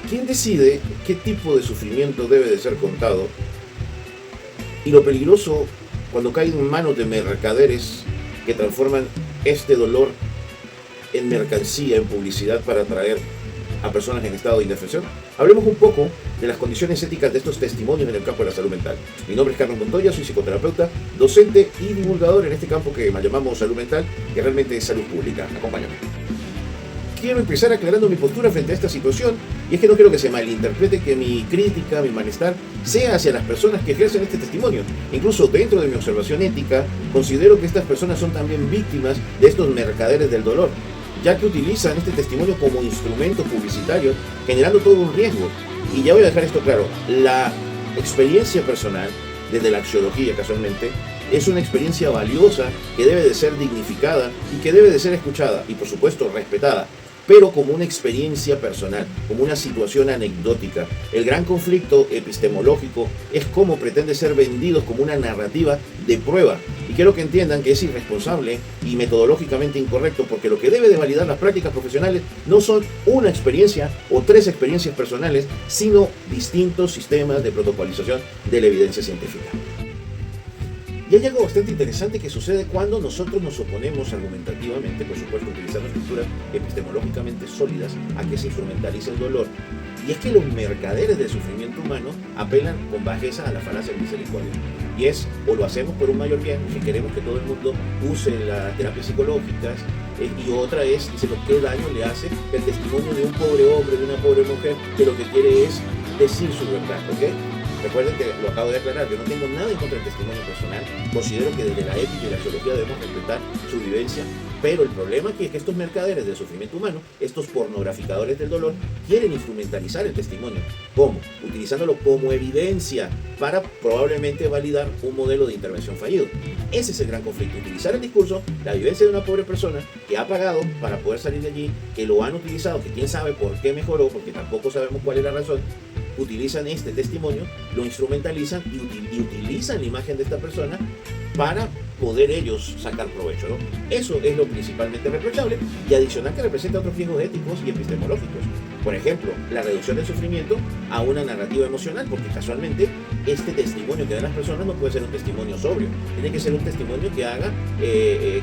¿Quién decide qué tipo de sufrimiento debe de ser contado? Y lo peligroso cuando cae en manos de mercaderes que transforman este dolor en mercancía, en publicidad para atraer a personas en estado de indefensión. Hablemos un poco de las condiciones éticas de estos testimonios en el campo de la salud mental. Mi nombre es Carlos Montoya, soy psicoterapeuta, docente y divulgador en este campo que llamamos salud mental, que realmente es salud pública. Acompáñame. Quiero empezar aclarando mi postura frente a esta situación, y es que no quiero que se malinterprete que mi crítica, mi malestar, sea hacia las personas que ejercen este testimonio. Incluso dentro de mi observación ética, considero que estas personas son también víctimas de estos mercaderes del dolor, ya que utilizan este testimonio como instrumento publicitario, generando todo un riesgo. Y ya voy a dejar esto claro, la experiencia personal, desde la axiología casualmente, es una experiencia valiosa que debe de ser dignificada y que debe de ser escuchada y por supuesto respetada, pero como una experiencia personal, como una situación anecdótica. El gran conflicto epistemológico es cómo pretende ser vendidos como una narrativa de prueba. Y quiero que entiendan que es irresponsable y metodológicamente incorrecto, porque lo que debe de validar las prácticas profesionales no son una experiencia o 3 experiencias personales, sino distintos sistemas de protocolización de la evidencia científica. Y hay algo bastante interesante que sucede cuando nosotros nos oponemos argumentativamente, por supuesto utilizando estructuras epistemológicamente sólidas, a que se instrumentalice el dolor. Y es que los mercaderes del sufrimiento humano apelan con bajeza a la falacia de misericordia. Y es, o lo hacemos por un mayor bien, que queremos que todo el mundo use las terapias psicológicas, y otra es, dice, qué daño le hace el testimonio de un pobre hombre, de una pobre mujer, que lo que quiere es decir su verdad, ¿ok? Recuerden que lo acabo de aclarar, yo no tengo nada en contra del testimonio personal, considero que desde la ética y la axiología debemos respetar su vivencia, pero el problema aquí es que estos mercaderes del sufrimiento humano, estos pornograficadores del dolor, quieren instrumentalizar el testimonio. ¿Cómo? Utilizándolo como evidencia para probablemente validar un modelo de intervención fallido. Ese es el gran conflicto, utilizar el discurso, la vivencia de una pobre persona que ha pagado para poder salir de allí, que lo han utilizado, que quién sabe por qué mejoró, porque tampoco sabemos cuál es la razón. Utilizan este testimonio, lo instrumentalizan y utilizan la imagen de esta persona para poder ellos sacar provecho, ¿no? Eso es lo principalmente reprochable, y adicional que representa otros riesgos éticos y epistemológicos. Por ejemplo, la reducción del sufrimiento a una narrativa emocional, porque casualmente este testimonio que dan las personas no puede ser un testimonio sobrio, tiene que ser un testimonio que haga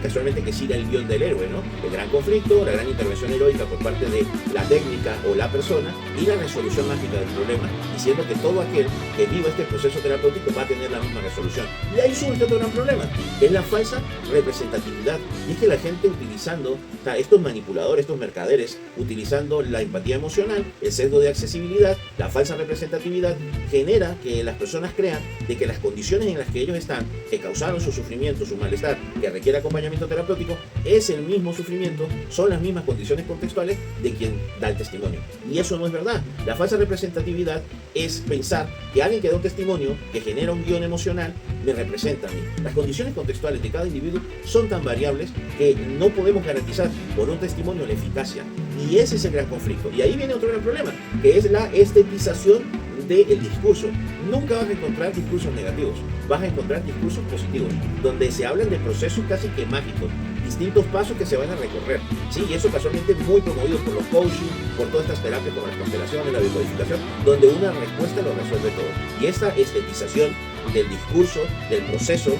casualmente que siga el guión del héroe, ¿no? El gran conflicto, la gran intervención heroica por parte de la técnica o la persona y la resolución mágica del problema, diciendo que todo aquel que viva este proceso terapéutico va a tener la misma resolución. Y ahí surge otro gran problema, que es la falsa representatividad. Y es que la gente utilizando, estos manipuladores, estos mercaderes, utilizando la empatía emocional, el sesgo de accesibilidad, la falsa representatividad, genera que las personas crean de que las condiciones en las que ellos están, que causaron su sufrimiento, su malestar, que requiere acompañamiento terapéutico, es el mismo sufrimiento, son las mismas condiciones contextuales de quien da el testimonio. Y eso no es verdad. La falsa representatividad es pensar que alguien que da un testimonio, que genera un guión emocional, me representa a mí. Las condiciones contextuales de cada individuo son tan variables que no podemos garantizar por un testimonio la eficacia. Y ese es el gran conflicto. Y ahí viene otro gran problema, que es la estetización del discurso. Nunca vas a encontrar discursos negativos, vas a encontrar discursos positivos, donde se hablan de procesos casi que mágicos, distintos pasos que se van a recorrer. Sí, y eso casualmente muy promovido por los coaching, por todas estas terapias como las constelaciones, la biocodificación, donde una respuesta lo resuelve todo. Y esta estetización del discurso, del proceso,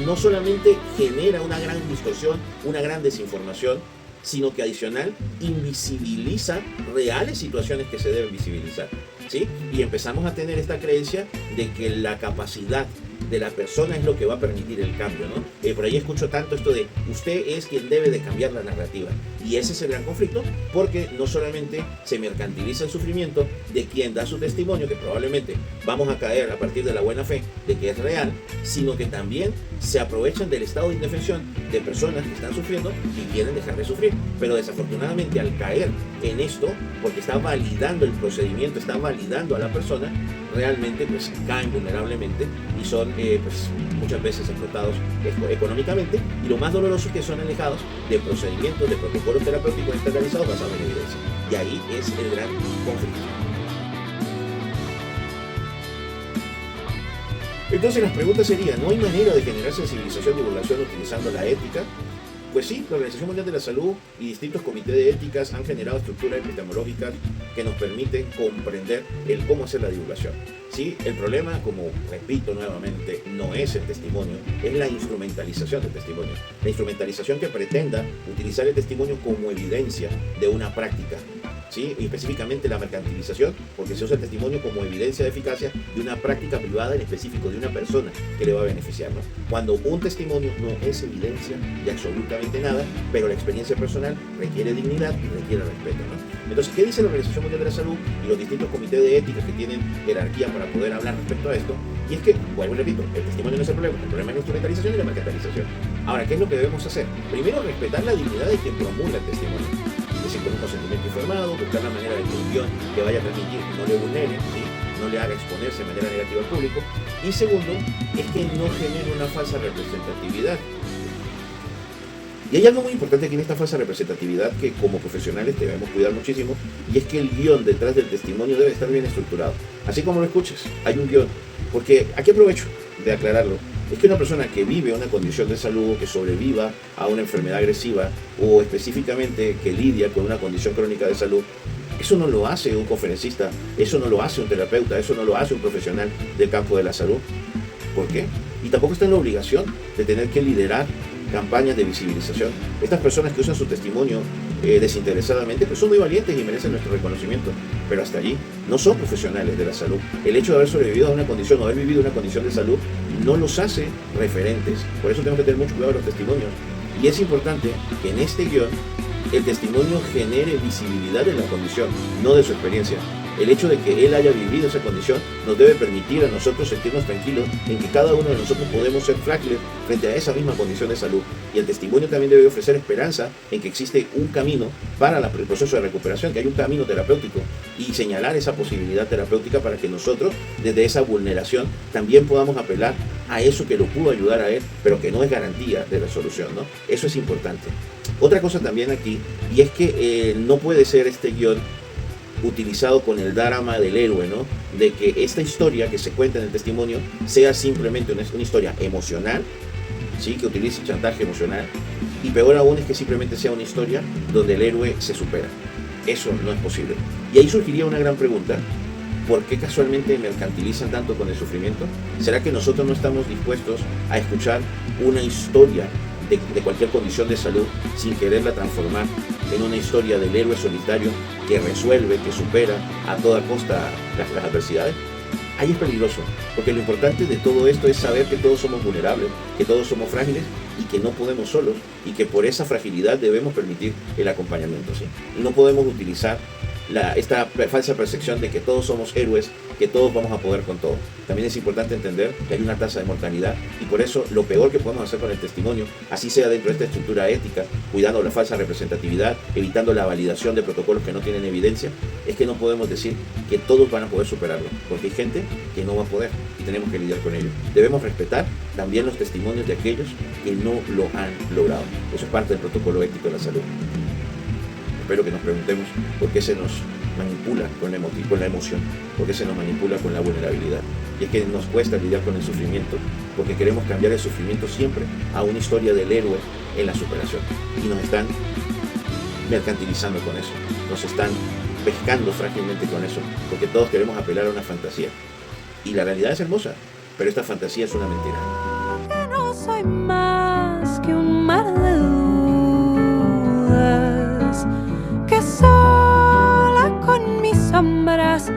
no solamente genera una gran distorsión, una gran desinformación, sino que adicional invisibiliza reales situaciones que se deben visibilizar, ¿sí? Y empezamos a tener esta creencia de que la capacidad de la persona es lo que va a permitir el cambio, ¿no? Por ahí escucho tanto esto de usted es quien debe de cambiar la narrativa, y ese es el gran conflicto, porque no solamente se mercantiliza el sufrimiento de quien da su testimonio, que probablemente vamos a caer a partir de la buena fe de que es real, sino que también se aprovechan del estado de indefensión de personas que están sufriendo y quieren dejar de sufrir. Pero desafortunadamente, al caer en esto, porque está validando el procedimiento, está validando a la persona, realmente pues caen vulnerablemente y son pues muchas veces explotados económicamente, y lo más doloroso es que son alejados de procedimientos, de protocolos terapéuticos estandarizados basados en evidencia. Y ahí es el gran conflicto. Entonces las preguntas serían, ¿no hay manera de generar sensibilización y divulgación utilizando la ética? Pues sí, la Organización Mundial de la Salud y distintos comités de éticas han generado estructuras epistemológicas que nos permiten comprender el cómo hacer la divulgación. Sí, el problema, como repito nuevamente, no es el testimonio, es la instrumentalización del testimonio. La instrumentalización que pretenda utilizar el testimonio como evidencia de una práctica. ¿Sí? Y específicamente la mercantilización, porque se usa el testimonio como evidencia de eficacia de una práctica privada en específico, de una persona que le va a beneficiar, ¿no? Cuando un testimonio no es evidencia de absolutamente nada, pero la experiencia personal requiere dignidad y requiere respeto, ¿no? Entonces, ¿qué dice la Organización Mundial de la Salud y los distintos comités de ética que tienen jerarquía para poder hablar respecto a esto? Y es que, bueno, repito, el testimonio no es el problema es la instrumentalización y la mercantilización. Ahora, ¿qué es lo que debemos hacer? Primero, respetar la dignidad de quien promulga el testimonio. Es decir, con un consentimiento informado, buscar la manera de que un guión que vaya a transmitir no le vulnere, ¿sí? No le haga exponerse de manera negativa al público. Y segundo, es que no genere una falsa representatividad. Y hay algo muy importante aquí en esta falsa representatividad que como profesionales debemos cuidar muchísimo, y es que el guión detrás del testimonio debe estar bien estructurado. Así como lo escuches, hay un guión. Porque aquí aprovecho de aclararlo. Es que una persona que vive una condición de salud, que sobreviva a una enfermedad agresiva o específicamente que lidia con una condición crónica de salud, eso no lo hace un conferencista, eso no lo hace un terapeuta, eso no lo hace un profesional del campo de la salud. ¿Por qué? Y tampoco está en la obligación de tener que liderar campañas de visibilización. Estas personas que usan su testimonio desinteresadamente, pues son muy valientes y merecen nuestro reconocimiento, pero hasta allí no son profesionales de la salud. El hecho de haber sobrevivido a una condición o haber vivido una condición de salud no los hace referentes. Por eso tenemos que tener mucho cuidado con los testimonios. Y es importante que en este guión el testimonio genere visibilidad de la condición, no de su experiencia. El hecho de que él haya vivido esa condición nos debe permitir a nosotros sentirnos tranquilos en que cada uno de nosotros podemos ser frágiles frente a esa misma condición de salud. Y el testimonio también debe ofrecer esperanza en que existe un camino para el proceso de recuperación, que hay un camino terapéutico, y señalar esa posibilidad terapéutica para que nosotros, desde esa vulneración, también podamos apelar a eso que lo pudo ayudar a él, pero que no es garantía de la solución, ¿no? Eso es importante. Otra cosa también aquí, y es que no puede ser este guión utilizado con el drama del héroe, ¿no? De que esta historia que se cuenta en el testimonio sea simplemente una historia emocional, ¿sí? Que utilice chantaje emocional, y peor aún es que simplemente sea una historia donde el héroe se supera. Eso no es posible. Y ahí surgiría una gran pregunta: ¿por qué casualmente mercantilizan tanto con el sufrimiento? ¿Será que nosotros no estamos dispuestos a escuchar una historia de cualquier condición de salud sin quererla transformar en una historia del héroe solitario que resuelve, que supera a toda costa las adversidades? Ahí es peligroso, porque lo importante de todo esto es saber que todos somos vulnerables, que todos somos frágiles y que no podemos solos, y que por esa fragilidad debemos permitir el acompañamiento, ¿sí? Y no podemos utilizar esta falsa percepción de que todos somos héroes, que todos vamos a poder con todo. También es importante entender que hay una tasa de mortalidad, y por eso lo peor que podemos hacer con el testimonio, así sea dentro de esta estructura ética, cuidando la falsa representatividad, evitando la validación de protocolos que no tienen evidencia, es que no podemos decir que todos van a poder superarlo, porque hay gente que no va a poder y tenemos que lidiar con ello. Debemos respetar también los testimonios de aquellos que no lo han logrado. Eso es parte del protocolo ético de la salud. Espero que nos preguntemos por qué se nos manipula con la emoción, por qué se nos manipula con la vulnerabilidad. Y es que nos cuesta lidiar con el sufrimiento, porque queremos cambiar el sufrimiento siempre a una historia del héroe en la superación. Y nos están mercantilizando con eso, nos están pescando frágilmente con eso, porque todos queremos apelar a una fantasía. Y la realidad es hermosa, pero esta fantasía es una mentira. Que no soy más que un mar de dudas, que sola con mis sombras